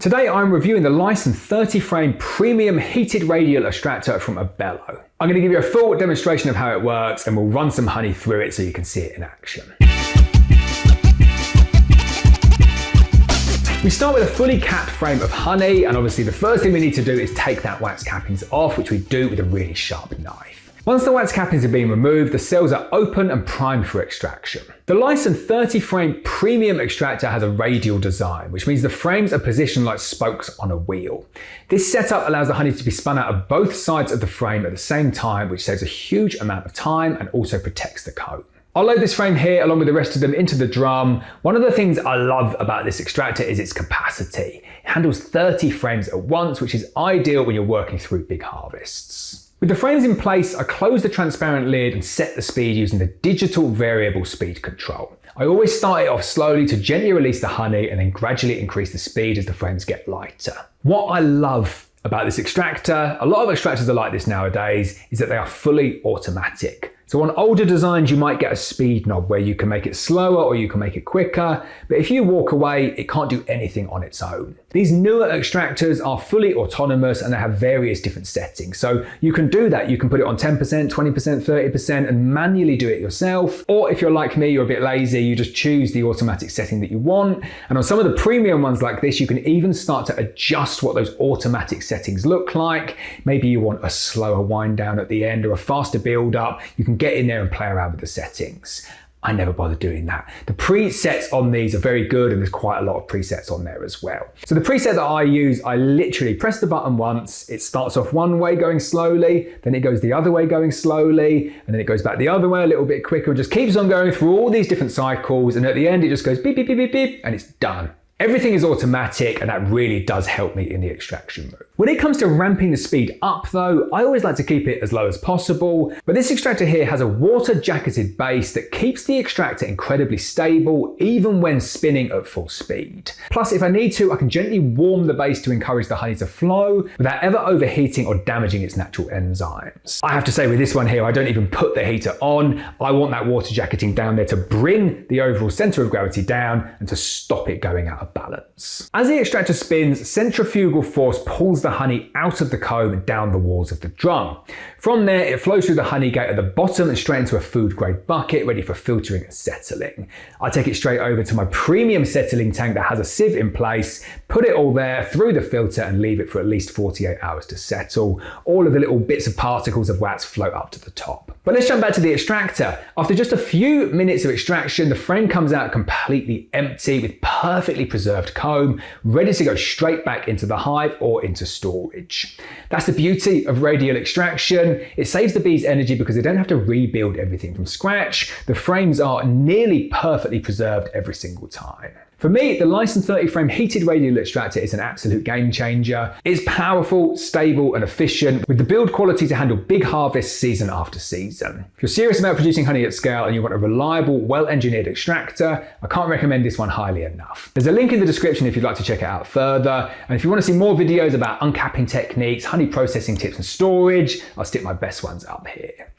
Today I'm reviewing the Lyson 30 frame premium heated radial extractor from Abello. I'm going to give you a full demonstration of how it works and we'll run some honey through it so you can see it in action. We start with a fully capped frame of honey, and obviously the first thing we need to do is take that wax cappings off, which we do with a really sharp knife. Once the wax cappings have been removed, the cells are open and primed for extraction. The Lyson 30 frame premium extractor has a radial design, which means the frames are positioned like spokes on a wheel. This setup allows the honey to be spun out of both sides of the frame at the same time, which saves a huge amount of time and also protects the comb. I'll load this frame here along with the rest of them into the drum. One of the things I love about this extractor is its capacity. It handles 30 frames at once, which is ideal when you're working through big harvests. With the frames in place, I close the transparent lid and set the speed using the digital variable speed control. I always start it off slowly to gently release the honey and then gradually increase the speed as the frames get lighter. What I love about this extractor, a lot of extractors are like this nowadays, is that they are fully automatic. So on older designs, you might get a speed knob where you can make it slower or you can make it quicker, but if you walk away, it can't do anything on its own. These newer extractors are fully autonomous and they have various different settings. So you can do that. You can put it on 10%, 20%, 30% and manually do it yourself. Or if you're like me, you're a bit lazy, you just choose the automatic setting that you want. And on some of the premium ones like this, you can even start to adjust what those automatic settings look like. Maybe you want a slower wind down at the end or a faster build up. You can get in there and play around with the settings. I never bother doing that. The presets on these are very good and there's quite a lot of presets on there as well. So the preset that I use, I literally press the button once, it starts off one way going slowly, then it goes the other way going slowly, and then it goes back the other way a little bit quicker and just keeps on going through all these different cycles, and at the end it just goes beep, beep, beep, beep, beep, and it's done. Everything is automatic and that really does help me in the extraction room. When it comes to ramping the speed up though, I always like to keep it as low as possible, but this extractor here has a water jacketed base that keeps the extractor incredibly stable even when spinning at full speed. Plus, if I need to, I can gently warm the base to encourage the honey to flow without ever overheating or damaging its natural enzymes. I have to say with this one here, I don't even put the heater on. I want that water jacketing down there to bring the overall center of gravity down and to stop it going out of balance. As the extractor spins, centrifugal force pulls the honey out of the comb and down the walls of the drum. From there, it flows through the honey gate at the bottom and straight into a food grade bucket ready for filtering and settling. I take it straight over to my premium settling tank that has a sieve in place, put it all there through the filter and leave it for at least 48 hours to settle. All of the little bits of particles of wax float up to the top. But let's jump back to the extractor. After just a few minutes of extraction, the frame comes out completely empty with perfectly preserved comb, ready to go straight back into the hive or into storage. That's the beauty of radial extraction. It saves the bees energy because they don't have to rebuild everything from scratch. The frames are nearly perfectly preserved every single time. For me, the Lyson 30 frame heated radial extractor is an absolute game changer. It's powerful, stable and efficient with the build quality to handle big harvests season after season. If you're serious about producing honey at scale and you want a reliable, well-engineered extractor, I can't recommend this one highly enough. There's a link in the description if you'd like to check it out further. And if you want to see more videos about uncapping techniques, honey processing tips and storage, I'll stick my best ones up here.